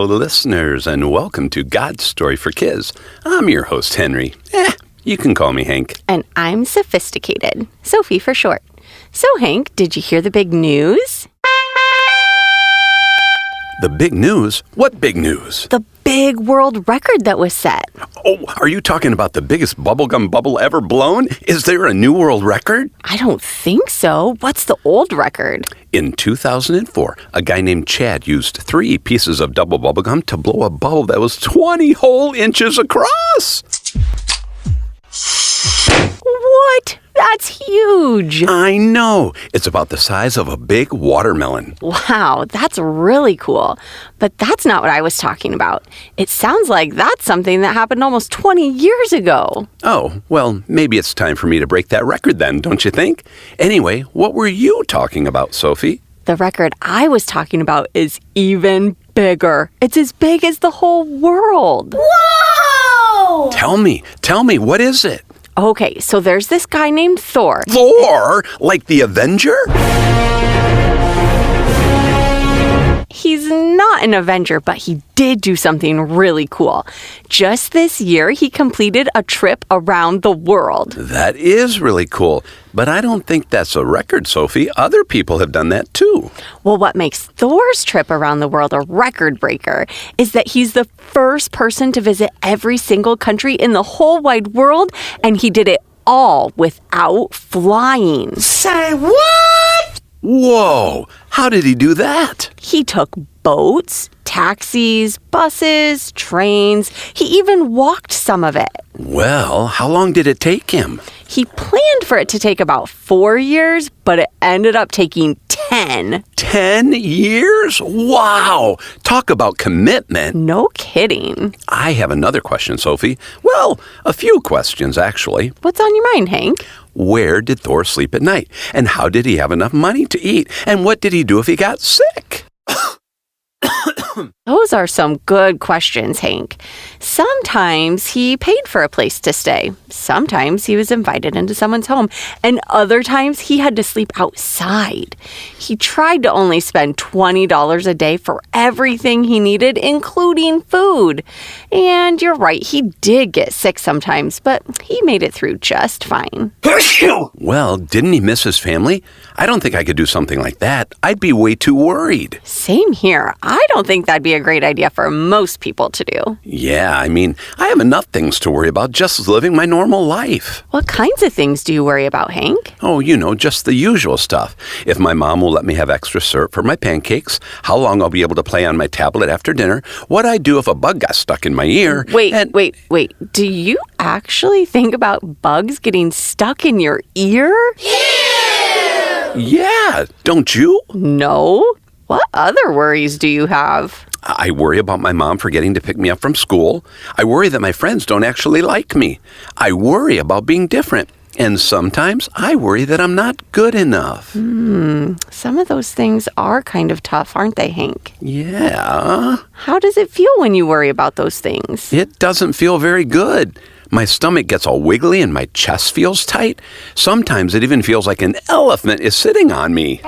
Hello, listeners, and welcome to God's Story for Kids. I'm your host, Henry. You can call me Hank. And I'm Sophisticated, Sophie for short. So, Hank, did you hear the big news? The big news? What big news? The big world record that was set. Oh, are you talking about the biggest bubblegum bubble ever blown? Is there a new world record? I don't think so. What's the old record? In 2004, a guy named Chad used 3 pieces of double bubblegum to blow a bubble that was 20 whole inches across. What? That's huge. I know. It's about the size of a big watermelon. Wow, that's really cool. But that's not what I was talking about. It sounds like that's something that happened almost 20 years ago. Oh, well, maybe it's time for me to break that record then, don't you think? Anyway, what were you talking about, Sophie? The record I was talking about is even bigger. It's as big as the whole world. Whoa! Tell me, what is it? Okay, so there's this guy named Thor. Thor? Like the Avenger? He's not an Avenger, but he did do something really cool. Just this year, he completed a trip around the world. That is really cool, but I don't think that's a record, Sophie. Other people have done that too. Well, what makes Thor's trip around the world a record breaker is that he's the first person to visit every single country in the whole wide world, and he did it all without flying. Say what? Whoa! How did he do that? He took boats, taxis, buses, trains. He even walked some of it. Well, how long did it take him? He planned for it to take about 4 years, but it ended up taking 10. 10 years? Wow! Talk about commitment. No kidding. I have another question, Sophie. Well, a few questions, actually. What's on your mind, Hank? Where did Thor sleep at night? And how did he have enough money to eat? And what did he do if he got sick? Those are some good questions, Hank. Sometimes he paid for a place to stay. Sometimes he was invited into someone's home. And other times he had to sleep outside. He tried to only spend $20 a day for everything he needed, including food. And you're right, he did get sick sometimes, but he made it through just fine. Well, didn't he miss his family? I don't think I could do something like that. I'd be way too worried. Same here. I don't think that'd be a great idea for most people to do. Yeah, I mean, I have enough things to worry about just living my normal life. What kinds of things do you worry about, Hank? Oh, just the usual stuff. If my mom will let me have extra syrup for my pancakes, how long I'll be able to play on my tablet after dinner, what I'd do if a bug got stuck in my ear. Wait. Do you actually think about bugs getting stuck in your ear? Yeah, don't you? No. What other worries do you have? I worry about my mom forgetting to pick me up from school. I worry that my friends don't actually like me. I worry about being different. And sometimes I worry that I'm not good enough. Some of those things are kind of tough, aren't they, Hank? Yeah. How does it feel when you worry about those things? It doesn't feel very good. My stomach gets all wiggly and my chest feels tight. Sometimes it even feels like an elephant is sitting on me.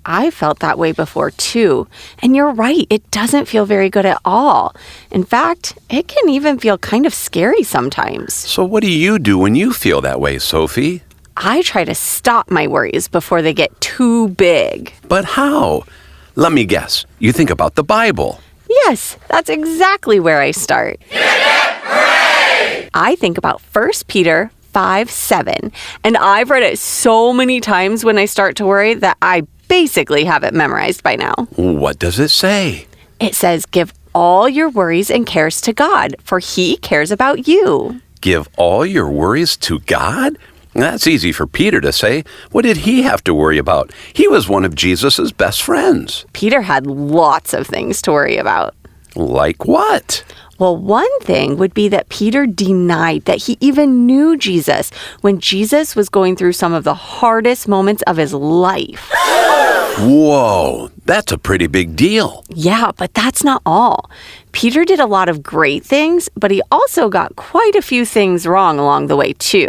I felt that way before, too. And you're right, it doesn't feel very good at all. In fact, it can even feel kind of scary sometimes. So what do you do when you feel that way, Sophie? I try to stop my worries before they get too big. But how? Let me guess. You think about the Bible. Yes, that's exactly where I start. Hooray! I think about 1 Peter 5:7, and I've read it so many times when I start to worry that I basically have it memorized by now. What does it say? It says, give all your worries and cares to God, for He cares about you. Give all your worries to God? That's easy for Peter to say. What did he have to worry about? He was one of Jesus' best friends. Peter had lots of things to worry about. Like what? Well, one thing would be that Peter denied that he even knew Jesus when Jesus was going through some of the hardest moments of his life. Whoa, that's a pretty big deal. Yeah, but that's not all. Peter did a lot of great things, but he also got quite a few things wrong along the way, too.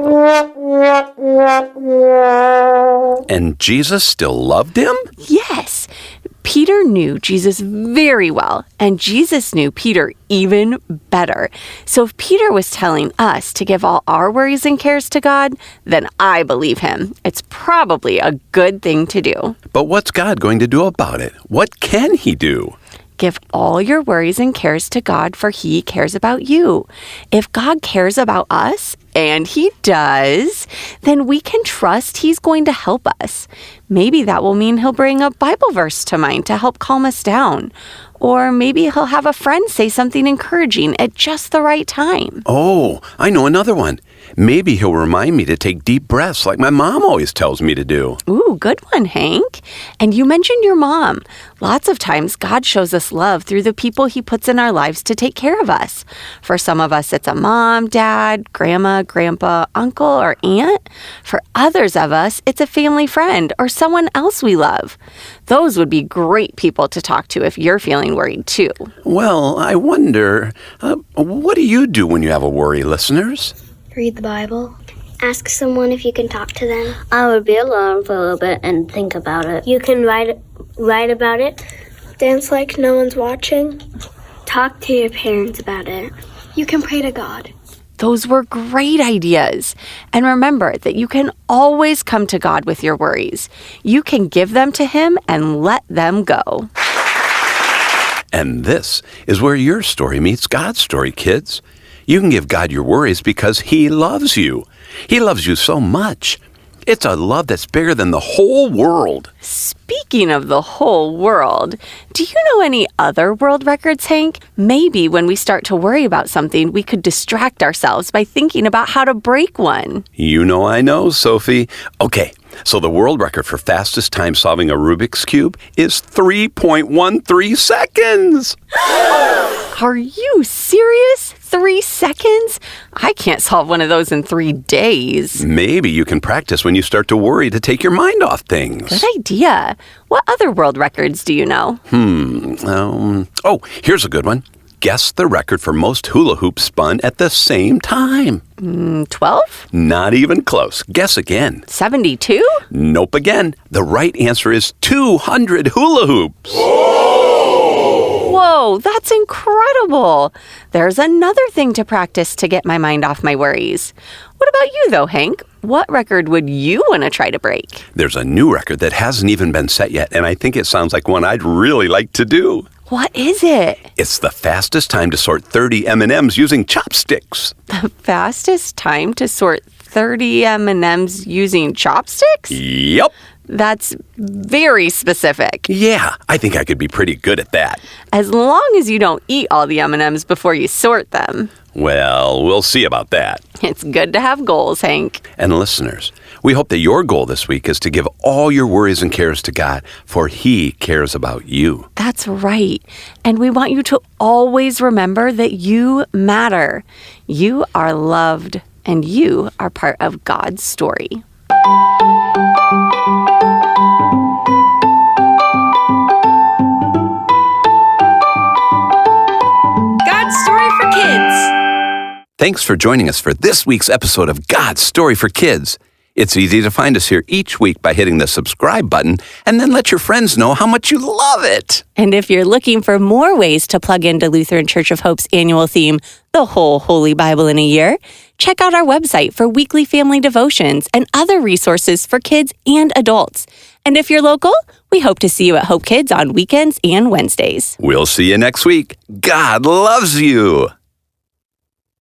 And Jesus still loved him? Yes. Peter knew Jesus very well, and Jesus knew Peter even better. So if Peter was telling us to give all our worries and cares to God, then I believe him. It's probably a good thing to do. But what's God going to do about it? What can he do? Give all your worries and cares to God, for he cares about you. If God cares about us, and he does, then we can trust he's going to help us. Maybe that will mean he'll bring a Bible verse to mind to help calm us down. Or maybe he'll have a friend say something encouraging at just the right time. Oh, I know another one. Maybe he'll remind me to take deep breaths like my mom always tells me to do. Ooh, good one, Hank. And you mentioned your mom. Lots of times God shows us love through the people he puts in our lives to take care of us. For some of us, it's a mom, dad, grandma, grandpa, uncle, or aunt. For others of us, it's a family friend or someone else we love. Those would be great people to talk to if you're feeling worried too. Well, I wonder, what do you do when you have a worry, listeners? Read the Bible. Ask someone if you can talk to them. I would be alone for a little bit and think about it. You can write about it. Dance like no one's watching. Talk to your parents about it. You can pray to God. Those were great ideas. And remember that you can always come to God with your worries. You can give them to him and let them go. And this is where your story meets God's story, kids. You can give God your worries because he loves you. He loves you so much. It's a love that's bigger than the whole world. Speaking of the whole world, do you know any other world records, Hank? Maybe when we start to worry about something, we could distract ourselves by thinking about how to break one. You know I know, Sophie. Okay, so the world record for fastest time solving a Rubik's Cube is 3.13 seconds. Are you serious? 3 seconds? I can't solve one of those in 3 days. Maybe you can practice when you start to worry to take your mind off things. Good idea. What other world records do you know? Here's a good one. Guess the record for most hula hoops spun at the same time. 12? Not even close. Guess again. 72? Nope again. The right answer is 200 hula hoops. Whoa, that's incredible. There's another thing to practice to get my mind off my worries. What about you, though, Hank? What record would you want to try to break? There's a new record that hasn't even been set yet, and I think it sounds like one I'd really like to do. What is it? It's the fastest time to sort 30 M&Ms using chopsticks. The fastest time to sort 30 M&Ms using chopsticks? Yep. That's very specific. Yeah, I think I could be pretty good at that. As long as you don't eat all the M&Ms before you sort them. Well, we'll see about that. It's good to have goals, Hank. And listeners, we hope that your goal this week is to give all your worries and cares to God, for he cares about you. That's right. And we want you to always remember that you matter. You are loved, and you are part of God's story. God's Story for Kids. Thanks for joining us for this week's episode of God's Story for Kids. It's easy to find us here each week by hitting the subscribe button and then let your friends know how much you love it. And if you're looking for more ways to plug into Lutheran Church of Hope's annual theme, the whole Holy Bible in a year, check out our website for weekly family devotions and other resources for kids and adults. And if you're local, we hope to see you at Hope Kids on weekends and Wednesdays. We'll see you next week. God loves you.